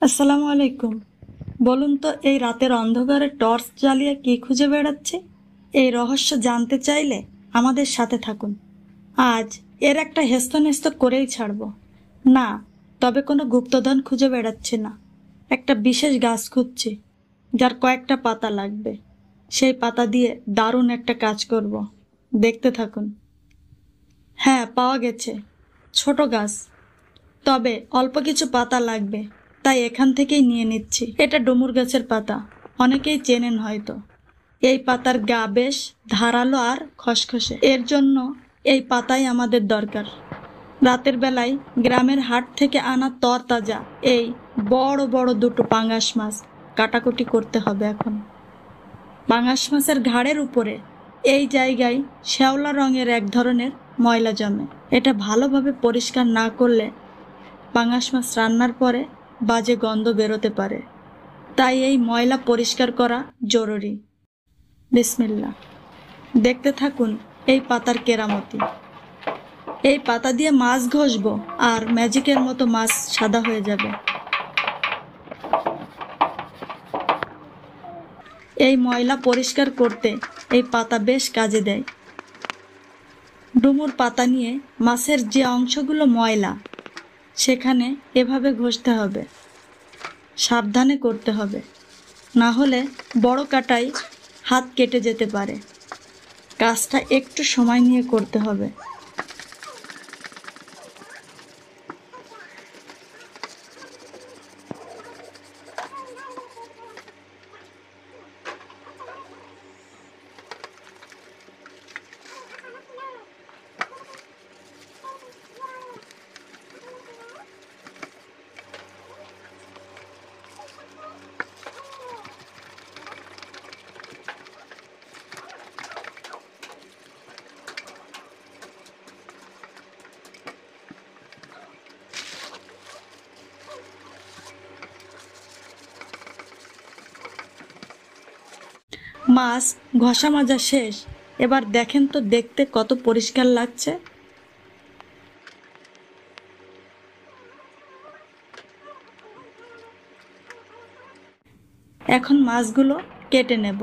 আসসালামু আলাইকুম। বলুন তো, এই রাতের অন্ধকারে টর্চ জ্বালিয়ে কি খুঁজে বেড়াচ্ছে? এই রহস্য জানতে চাইলে আমাদের সাথে থাকুন। আজ এর একটা হেস্তনেস্ত করেই ছাড়ব। না, তবে কোনো গুপ্তধন খুঁজে বেড়াচ্ছি না। একটা বিশেষ গাছ খুঁজছি, যার কয়েকটা পাতা লাগবে। সেই পাতা দিয়ে দারুণ একটা কাজ করব। দেখতে থাকুন। হ্যাঁ, পাওয়া গেছে। ছোট গাছ, তবে অল্প কিছু পাতা লাগবে, তাই এখান থেকেই নিয়ে নিচ্ছি। এটা ডুমুর গাছের পাতা, অনেকেই চেনেন হয়তো। এই পাতার গা বেশ ধারালো আর খসখসে, এর জন্য এই পাতাই আমাদের দরকার। রাতের বেলায় গ্রামের হাট থেকে আনা তরতাজা এই বড় বড় দুটো পাঙ্গাস মাছ কাটাকুটি করতে হবে এখন। পাঙ্গাস মাছের ঘাড়ের উপরে এই জায়গায় শ্যাওলা রঙের এক ধরনের ময়লা জমে। এটা ভালোভাবে পরিষ্কার না করলে পাঙ্গাস মাছ রান্নার পরে বাজে গন্ধ বেরোতে পারে। তাই এই ময়লা পরিষ্কার করা জরুরি। বিসমিল্লাহ। দেখতে থাকুন এই পাতার কেরামতি। এই পাতা দিয়ে মাছ ঘষবো আর ম্যাজিকের মতো মাছ সাদা হয়ে যাবে। এই ময়লা পরিষ্কার করতে এই পাতা বেশ কাজে দেয়। ডুমুর পাতা নিয়ে মাছের যে অংশগুলো ময়লা, সেখানে এভাবে ঘষতে হবে। সাবধানে করতে হবে, না হলে বড় কাঁটায় হাত কেটে যেতে পারে। কাজটা একটু সময় নিয়ে করতে হবে। মাছ ঘষা মাজা শেষ। এবার দেখেন তো দেখতে কত পরিষ্কার লাগছে। এখন মাছগুলো কেটে নেব।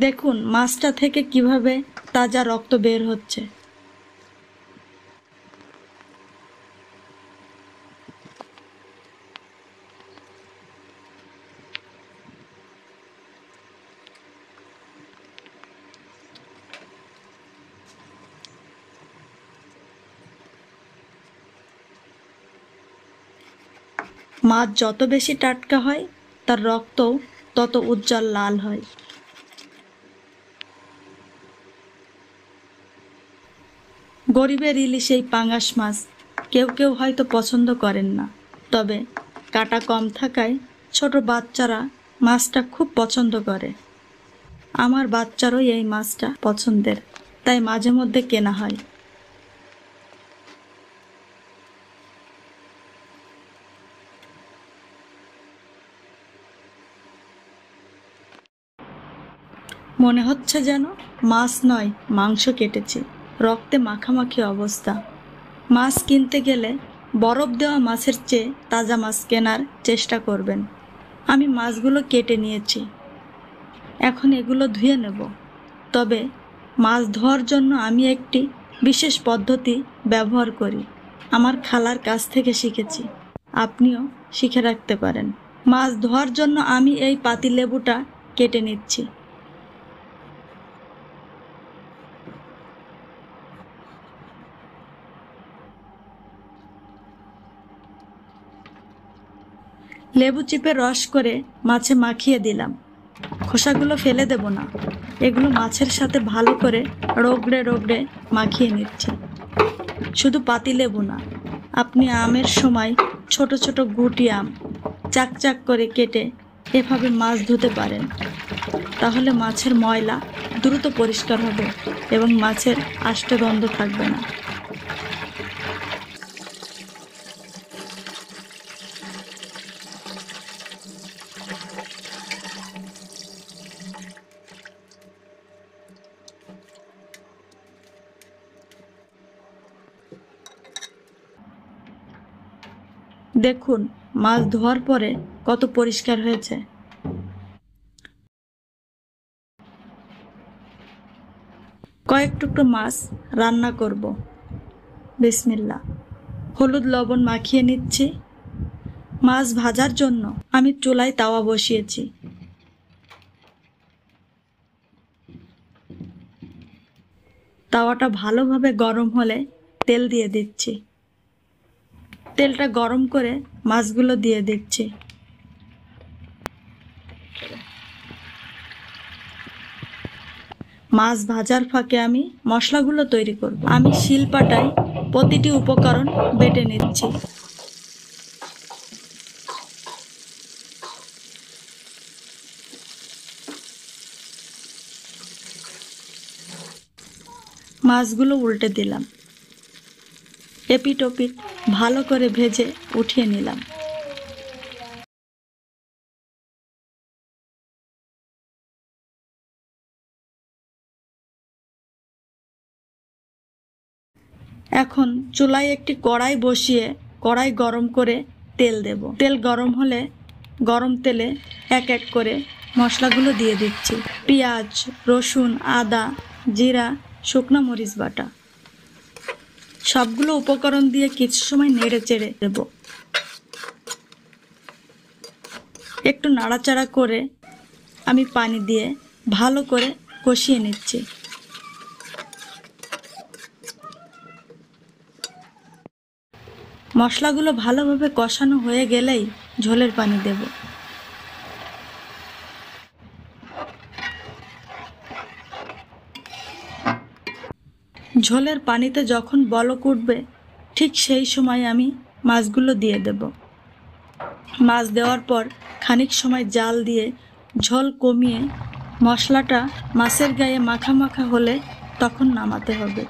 দেখুন মাছটা থেকে কিভাবে তাজা রক্ত বের হচ্ছে। মাছ যত বেশি টাটকা হয়, তার রক্তও তত উজ্জ্বল লাল হয়। গরিবের ইলিশ এই পাঙ্গাস মাছ কেউ কেউ হয়তো পছন্দ করেন না, তবে কাটা কম থাকায় ছোট বাচ্চারা মাছটা খুব পছন্দ করে। আমার বাচ্চারও এই মাছটা পছন্দের, তাই মাঝে মধ্যে কেনা হয়। মনে হচ্ছে যেন মাছ নয়, মাংস কেটেছি। রক্তে মাখামাখি অবস্থা। মাছ কিনতে গেলে বরফ দেওয়া মাছের চেয়ে তাজা মাছ কেনার চেষ্টা করবেন। আমি মাছগুলো কেটে নিয়েছি, এখন এগুলো ধুয়ে নেব। তবে মাছ ধোয়ার জন্য আমি একটি বিশেষ পদ্ধতি ব্যবহার করি। আমার খালার কাছ থেকে শিখেছি, আপনিও শিখে রাখতে পারেন। মাছ ধোয়ার জন্য আমি এই পাতিলেবুটা কেটে নিচ্ছি। লেবু চিপে রস করে মাছে মাখিয়ে দিলাম। খোসাগুলো ফেলে দেব না, এগুলো মাছের সাথে ভালো করে রগড়ে রগড়ে মাখিয়ে নিচ্ছি। শুধু পাতিলেবু না, আপনি আমের সময় ছোট ছোট গুটি আম চাক চাক করে কেটে এভাবে মাছ ধুতে পারেন। তাহলে মাছের ময়লা দ্রুত পরিষ্কার হবে এবং মাছের আষ্টে গন্ধ থাকবে না। দেখুন মাছ ধোয়ার পরে কত পরিষ্কার হয়েছে। কয়েক টুকরো মাছ রান্না করব। বিসমিল্লাহ। হলুদ লবণ মাখিয়ে নিচ্ছি। মাছ ভাজার জন্য আমি চুলায় তাওয়া বসিয়েছি। তাওয়াটা ভালোভাবে গরম হলে তেল দিয়ে দিচ্ছি। তেলটা গরম করে মাছগুলো দিয়ে দিচ্ছি। মাছ ভাজার ফাঁকে আমি মশলাগুলো তৈরি করব। আমি শিলপাটায় প্রতিটি উপকরণ বেটে নিচ্ছি। মাছগুলো উল্টে দিলাম। এপিট ওপিট ভালো করে ভেজে উঠিয়ে নিলাম। এখন চুলায় একটি কড়াই বসিয়ে কড়াই গরম করে তেল দেব। তেল গরম হলে গরম তেলে এক এক করে মশলাগুলো দিয়ে দিচ্ছি। পেঁয়াজ, রসুন, আদা, জিরা, শুকনো মরিচ বাটা, সবগুলো উপকরণ দিয়ে কিছু সময় নেড়ে চেড়ে দেব। একটু নাড়াচাড়া করে আমি পানি দিয়ে ভালো করে কষিয়ে নিচ্ছি। মশলাগুলো ভালোভাবে কষানো হয়ে গেলেই ঝোলের পানি দেব। ঝোলের পানিতে যখন বলক উঠবে ঠিক সেই সময় আমি মাছগুলো দিয়ে দেব। মাছ দেওয়ার পর খানিক সময় জাল দিয়ে ঝোল কমিয়ে মশলাটা মাছের গায়ে মাখা মাখা হলে তখন নামাতে হবে।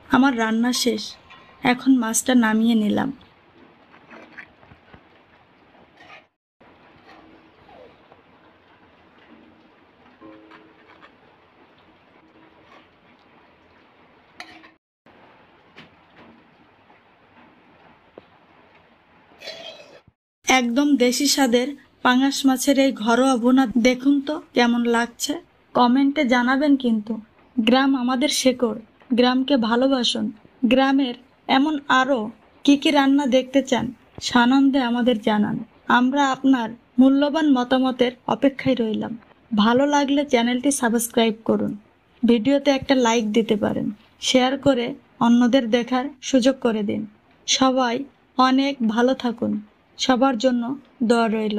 আমার রান্না শেষ, এখন মাছটা নামিয়ে নিলাম। একদম দেশি স্বাদের পাঙাশ মাছের এই ঘরোয়া ভুনা দেখুন তো কেমন লাগছে, কমেন্টে জানাবেন কিন্তু। গ্রাম আমাদের শেকড়, গ্রামকে ভালোবাসুন। গ্রামের এমন আরও কি কি রান্না দেখতে চান সানন্দে আমাদের জানান। আমরা আপনার মূল্যবান মতামতের অপেক্ষায় রইলাম। ভালো লাগলে চ্যানেলটি সাবস্ক্রাইব করুন। ভিডিওতে একটা লাইক দিতে পারেন, শেয়ার করে অন্যদের দেখার সুযোগ করে দিন। সবাই অনেক ভালো থাকুন। সবার জন্য দোয়া রইল।